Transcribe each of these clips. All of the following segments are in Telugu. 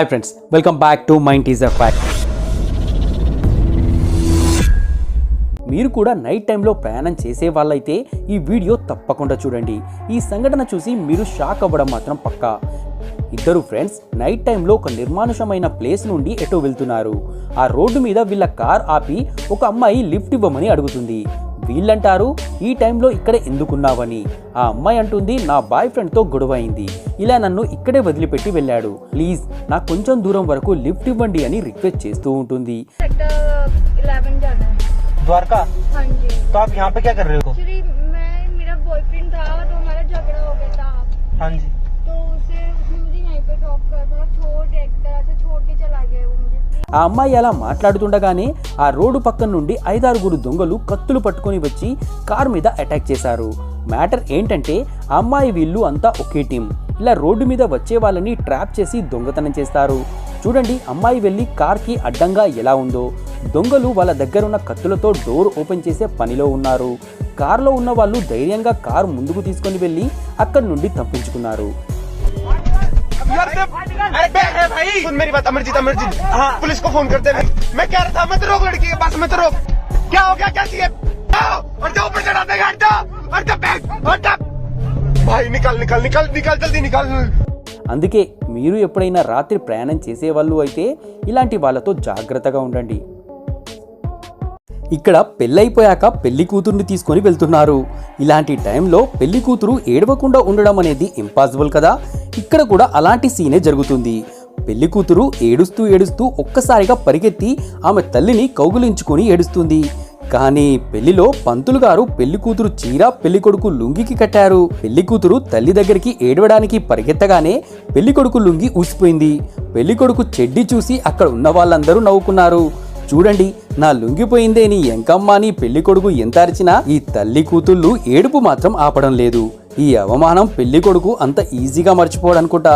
Hi friends, welcome back to mind teaser fact. మీరు కూడా నైట్ టైంలో ప్రయాణం చేసే వాళ్ళైతే ఈ వీడియో తప్పకుండా చూడండి. ఈ సంఘటన చూసి మీరు షాక్ అవ్వడం మాత్రం పక్కా. ఇద్దరు ఫ్రెండ్స్ నైట్ టైంలో ఒక నిర్మానుషమైన ప్లేస్ నుండి ఎటో వెళ్తున్నారు. ఆ రోడ్డు మీద వీళ్ళ కార్ ఆపి ఒక అమ్మాయి లిఫ్ట్ ఇవ్వమని అడుగుతుంది. వీళ్ళంటారు, ఈ టైంలో ఇక్కడ ఎందుకున్నావని. ఆ అమ్మాయి అంటుంది, నా బాయ్ ఫ్రెండ్తో గొడవ అయింది, ఇలా నన్ను ఇక్కడే వదిలిపెట్టి వెళ్ళాడు, ప్లీజ్ నాకు కొంచెం దూరం వరకు లిఫ్ట్ ఇవ్వండి అని రిక్వెస్ట్ చేస్తూ ఉంటుంది. द्वारका हाँ जी। तो आप यहाँ पे क्या कर रहे हो? मेरा बॉयफ्रेंड था तो हमारा झगड़ा हो गया था। हाँ जी। तो उसने मुझे यहीं पे ड्रॉप कर एक तरह से छोड़ के चला गया वो मुझे। ఆ అమ్మాయి అలా మాట్లాడుతుండగానే ఆ రోడ్డు పక్కన నుండి 5-6 దొంగలు కత్తులు పట్టుకొని వచ్చి కార్ మీద అటాక్ చేశారు. మ్యాటర్ ఏంటంటే ఆ అమ్మాయి వీళ్ళు అంతా ఒకే టీం. ఇలా రోడ్డు మీద వచ్చే వాళ్ళని ట్రాప్ చేసి దొంగతనం చేస్తారు. చూడండి, అమ్మాయి వెళ్ళి కార్కి అడ్డంగా ఎలా ఉందో. దొంగలు వాళ్ళ దగ్గర ఉన్న కత్తులతో డోర్ ఓపెన్ చేసే పనిలో ఉన్నారు. కార్లో ఉన్న వాళ్ళు ధైర్యంగా కారు ముందుకు తీసుకొని వెళ్ళి అక్కడి నుండి తప్పించుకున్నారు. मेरी बात अमरजीत हाँ पुलिस को फोन करते भाई। मैं कह रहा था मैं तो रोक लड़की के पास में तो रोक। क्या हो गया, क्या चाहिए? और जो ऊपर चढ़ा देगा भाई निकल निकल निकल निकल जल्दी निकल. అందుకే మీరు ఎప్పుడైనా రాత్రి ప్రయాణం చేసేవాళ్ళు అయితే ఇలాంటి వాళ్ళతో జాగ్రత్తగా ఉండండి. ఇక్కడ పెళ్ళైపోయాక పెళ్లి కూతుర్ని తీసుకొని వెళ్తున్నారు. ఇలాంటి టైంలో పెళ్లి కూతురు ఏడవకుండా ఉండడం అనేది ఇంపాసిబుల్ కదా. ఇక్కడ కూడా అలాంటి సీనే జరుగుతుంది. పెళ్లి కూతురు ఏడుస్తూ ఏడుస్తూ ఒక్కసారిగా పరిగెత్తి ఆమె తల్లిని కౌగులించుకొని ఏడుస్తుంది. కానీ పెళ్లిలో పంతులు గారు పెళ్లి కూతురు చీర పెళ్లి కొడుకు లుంగికి కట్టారు. పెళ్లి కూతురు తల్లి దగ్గరికి ఏడవడానికి పరిగెత్తగానే పెళ్లి కొడుకు లుంగి ఊసిపోయింది. పెళ్లి కొడుకు చెడ్డి చూసి అక్కడ ఉన్న వాళ్ళందరూ నవ్వుకున్నారు. చూడండి, నా లుంగిపోయిందే నీ ఎంకమ్మ అని పెళ్లి కొడుకు ఎంత అరిచినా ఈ తల్లి కూతుళ్ళు ఏడుపు మాత్రం ఆపడం లేదు. ఈ అవమానం పెళ్లి కొడుకు అంత ఈజీగా మర్చిపోడనుకుంటా.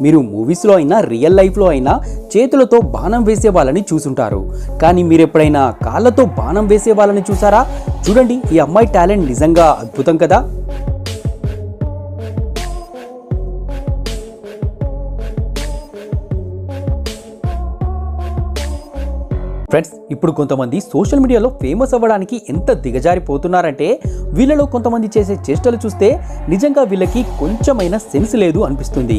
మీరు మూవీస్లో అయినా రియల్ లైఫ్లో అయినా చేతులతో బాణం వేసే వాళ్ళని చూసుంటారు. కానీ మీరు ఎప్పుడైనా కాళ్ళతో బాణం వేసే వాళ్ళని చూసారా? చూడండి, ఈ అమ్మాయి టాలెంట్ నిజంగా అద్భుతం కదా. ఫ్రెండ్స్, ఇప్పుడు కొంతమంది సోషల్ మీడియాలో ఫేమస్ అవ్వడానికి ఎంత దిగజారిపోతున్నారంటే వీళ్ళలో కొంతమంది చేసే చేష్టలు చూస్తే నిజంగా వీళ్ళకి కొంచెమైనా సెన్స్ లేదు అనిపిస్తుంది.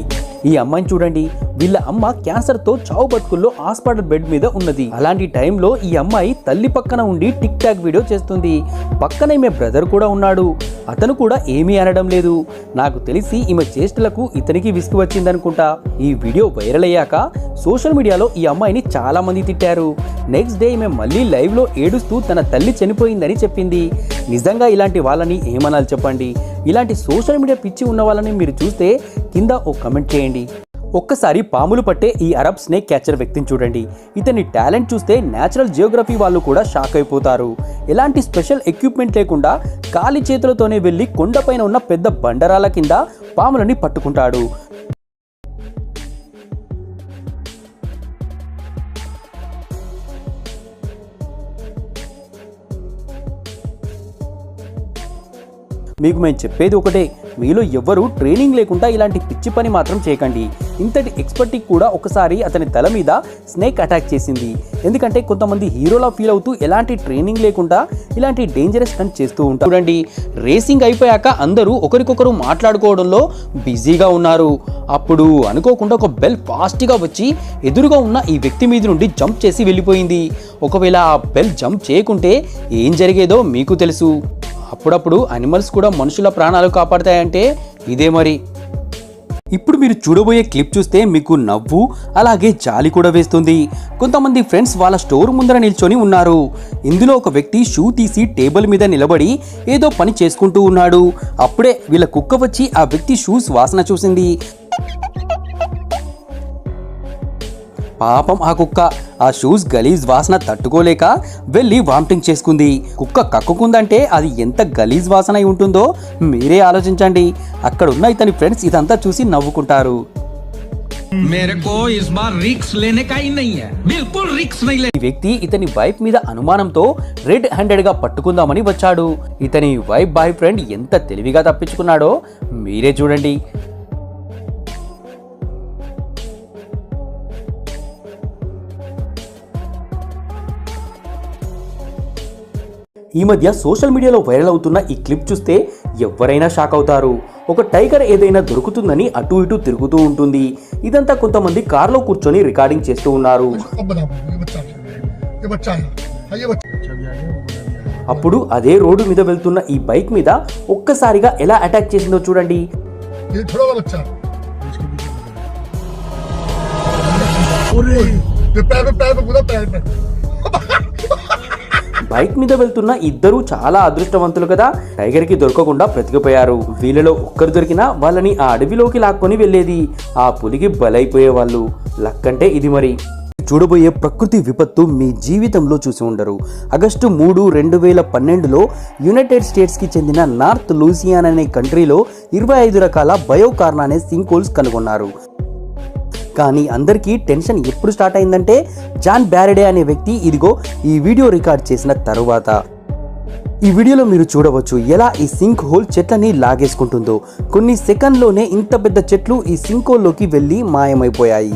ఈ అమ్మాయిని చూడండి, వీళ్ళ అమ్మ క్యాన్సర్తో చావు బతుకుల్లో హాస్పిటల్ బెడ్ మీద ఉన్నది. అలాంటి టైంలో ఈ అమ్మాయి తల్లి పక్కన ఉండి టిక్ టాక్ వీడియో చేస్తుంది. పక్కన ఈమె బ్రదర్ కూడా ఉన్నాడు. అతను కూడా ఏమీ అనడం లేదు. నాకు తెలిసి ఈమె చేష్టలకు ఇతనికి విసుగు వచ్చిందనుకుంటా. ఈ వీడియో వైరల్ అయ్యాక సోషల్ మీడియాలో ఈ అమ్మాయిని చాలా మంది తిట్టారు. నెక్స్ట్ డే ఈమె మళ్ళీ లైవ్లో ఏడుస్తూ తన తల్లి చనిపోయిందని చెప్పింది. నిజంగా ఇలాంటి వాళ్ళని ఏమనాలి చెప్పండి. ఇలాంటి సోషల్ మీడియా పిచ్చి ఉన్న వాళ్ళని మీరు చూస్తే కింద ఓ కమెంట్ చేయండి. ఒక్కసారి పాములు పట్టే ఈ అరబ్ స్నేక్ క్యాచర్ వ్యక్తిని చూడండి. ఇతని టాలెంట్ చూస్తే నేచురల్ జియోగ్రఫీ వాళ్ళు కూడా షాక్ అయిపోతారు. ఎలాంటి స్పెషల్ ఎక్విప్మెంట్ లేకుండా ఖాళీ చేతులతోనే వెళ్ళి కొండపైన ఉన్న పెద్ద బండరాల కింద పాములని పట్టుకుంటాడు. మీకు మేము చెప్పేది ఒకటే, మీలో ఎవ్వరూ ట్రైనింగ్ లేకుండా ఇలాంటి పిచ్చి పని మాత్రం చేయకండి. ఇంతటి ఎక్స్పర్ట్కి కూడా ఒకసారి అతని తల మీద స్నేక్ అటాక్ చేసింది. ఎందుకంటే కొంతమంది హీరోలా ఫీల్ అవుతూ ఎలాంటి ట్రైనింగ్ లేకుండా ఇలాంటి డేంజరస్ స్టంట్ చేస్తూ ఉంటారు. చూడండి, రేసింగ్ అయిపోయాక అందరూ ఒకరికొకరు మాట్లాడుకోవడంలో బిజీగా ఉన్నారు. అప్పుడు అనుకోకుండా ఒక బెల్ ఫాస్ట్గా వచ్చి ఎదురుగా ఉన్న ఈ వ్యక్తి మీద నుండి జంప్ చేసి వెళ్ళిపోయింది. ఒకవేళ ఆ బెల్ జంప్ చేయకుంటే ఏం జరిగేదో మీకు తెలుసు. అప్పుడప్పుడు అనిమల్స్ కూడా మనుషుల ప్రాణాలు కాపాడతాయంటే ఇదే మరి. ఇప్పుడు మీరు చూడబోయే క్లిప్ చూస్తే మీకు నవ్వు అలాగే జాలి కూడా వేస్తుంది. కొంతమంది ఫ్రెండ్స్ వాళ్ళ స్టోర్ ముందర నిల్చొని ఉన్నారు. ఇందులో ఒక వ్యక్తి షూ తీసి టేబుల్ మీద నిలబడి ఏదో పని చేసుకుంటూ ఉన్నాడు. అప్పుడే వీళ్ళ కుక్క వచ్చి ఆ వ్యక్తి షూస్ వాసన చూసింది. పాపం ఆ కుక్క ఆ షూస్ గలీజ్ వాసన తట్టుకోలేక వెళ్ళి వామిటింగ్ చేసుకుంది. కుక్క కక్కుకుందంటే అది ఎంత గలీజ్ వాసన అయి ఉంటుందో మీరే ఆలోచించండి. అక్కడ ఉన్న ఇతని ఫ్రెండ్స్ ఇదంతా చూసి నవ్వుకుంటారు. मेरे को इस बार रिक्स लेने का ही नहीं है, बिल्कुल रिक्स नहीं ले। ఈ వ్యక్తి ఇతని వైఫ్ మీద అనుమానంతో రెడ్ హ్యాండెడ్ గా పట్టుకుందామని వచ్చాడు. ఇతని వైఫ్ బాయ్ ఫ్రెండ్ ఎంత తెలివిగా తప్పించుకున్నాడో మీరే చూడండి. ఈ మధ్య సోషల్ మీడియాలో వైరల్ అవుతున్న ఈ క్లిప్ చూస్తే ఎవరైనా షాక్ అవుతారు. ఒక టైగర్ ఏదైనా దొరుకుతుందని అటు ఇటు తిరుగుతూ ఉంటుంది. ఇదంతా కొంతమంది కార్లో కూర్చొని రికార్డింగ్ చేస్తూ ఉన్నారు. అప్పుడు అదే రోడ్డు మీద వెళ్తున్న ఈ బైక్ మీద ఒక్కసారిగా ఎలా అటాక్ చేసిందో చూడండి. బైక్ మీద వెళ్తున్న ఇద్దరు చాలా అదృష్టవంతులు కదా, టైగర్ కి దొరకకుండా బ్రతికిపోయారు. వీళ్ళలో ఒక్కరు దొరికినా వాళ్ళని ఆ అడవిలోకి లాక్కొని వెళ్లేది. ఆ పులికి బలైపోయేవాళ్ళు. లక్కంటే ఇది మరి. చూడబోయే ప్రకృతి విపత్తు మీ జీవితంలో చూసి ఉండరు. ఆగస్టు 3, 2012లో యునైటెడ్ స్టేట్స్కి చెందిన నార్త్ లూసియానా అనే కంట్రీలో 25 రకాల బయోకార్న్ అనే సింక్ హోల్స్ కనుగొన్నారు. కానీ అందరికీ టెన్షన్ ఎప్పుడు స్టార్ట్ అయిందంటే జాన్ బ్యారెడే అనే వ్యక్తి ఇదిగో ఈ వీడియో రికార్డ్ చేసిన తరువాత. ఈ వీడియోలో మీరు చూడవచ్చు ఎలా ఈ సింక్ హోల్ చెట్లని లాగేసుకుంటుందో. కొన్ని సెకండ్లోనే ఇంత పెద్ద చెట్లు ఈ సింక్ హోల్లోకి వెళ్ళి మాయమైపోయాయి.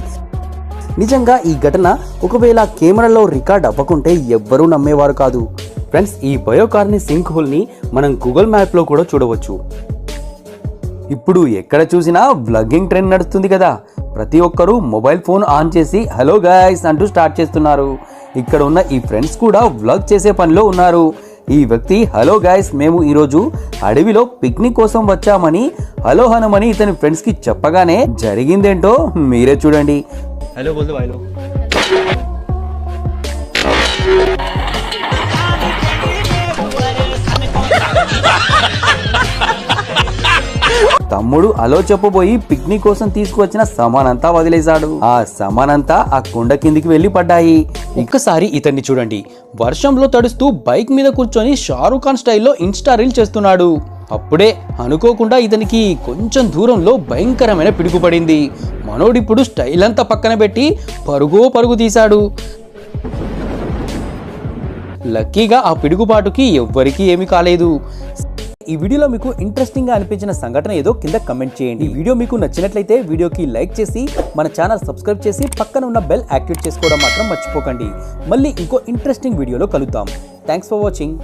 నిజంగా ఈ ఘటన ఒకవేళ కెమెరాలో రికార్డ్ అవ్వకుంటే ఎవ్వరూ నమ్మేవారు కాదు. ఫ్రెండ్స్, ఈ బయోకార్న్ సింక్ హోల్ని మనం గూగుల్ మ్యాప్లో కూడా చూడవచ్చు. ఇప్పుడు ఎక్కడ చూసినా వ్లాగింగ్ ట్రెండ్ నడుస్తుంది కదా. ప్రతి ఒక్కరూ మొబైల్ ఫోన్ ఆన్ చేసి హలో గాయ్స్ అంటూ స్టార్ట్ చేస్తున్నారు. ఇక్కడ ఉన్న ఈ ఫ్రెండ్స్ కూడా వ్లాగ్ చేసే పనిలో ఉన్నారు. ఈ వ్యక్తి హలో గాయ్స్ మేము ఈరోజు అడవిలో పిక్నిక్ కోసం వచ్చామని హలో హనుమని ఇతని ఫ్రెండ్స్కి చెప్పగానే జరిగిందేంటో మీరే చూడండి. हेलो बोल दो भाई लोग. తమ్ముడు అలో చెప్పబోయి పిక్నిక్ కోసం తీసుకువచ్చిన సామానంతా వదిలేశాడు. ఆ సామానంతా ఆ కొండ కిందికి వెళ్లి పడ్డాయి. ఒక్కసారి ఇతన్ని చూడండి, వర్షంలో తడుస్తూ బైక్ మీద కూర్చొని షారూఖ్ ఖాన్ స్టైల్లో ఇన్స్టా రీల్ చేస్తున్నాడు. అప్పుడే అనుకోకుండా ఇతనికి కొంచెం దూరంలో భయంకరమైన పిడుగు పడింది. మనోడిప్పుడు స్టైల్ అంతా పక్కన పెట్టి పరుగు తీశాడు. లక్కీగా ఆ పిడుగుపాటుకి ఎవ్వరికీ ఏమీ కాలేదు. ఈ వీడియోలో మీకు ఇంట్రెస్టింగ్గా అనిపించిన సంఘటన ఏదో కింద కమెంట్ చేయండి. ఈ వీడియో మీకు నచ్చినట్లయితే వీడియోకి లైక్ చేసి మన ఛానల్ సబ్స్క్రైబ్ చేసి పక్కన ఉన్న బెల్ యాక్టివేట్ చేసుకోవడం మాత్రం మర్చిపోకండి. మళ్ళీ ఇంకో ఇంట్రెస్టింగ్ వీడియోలో కలుద్దాం. Thanks for watching.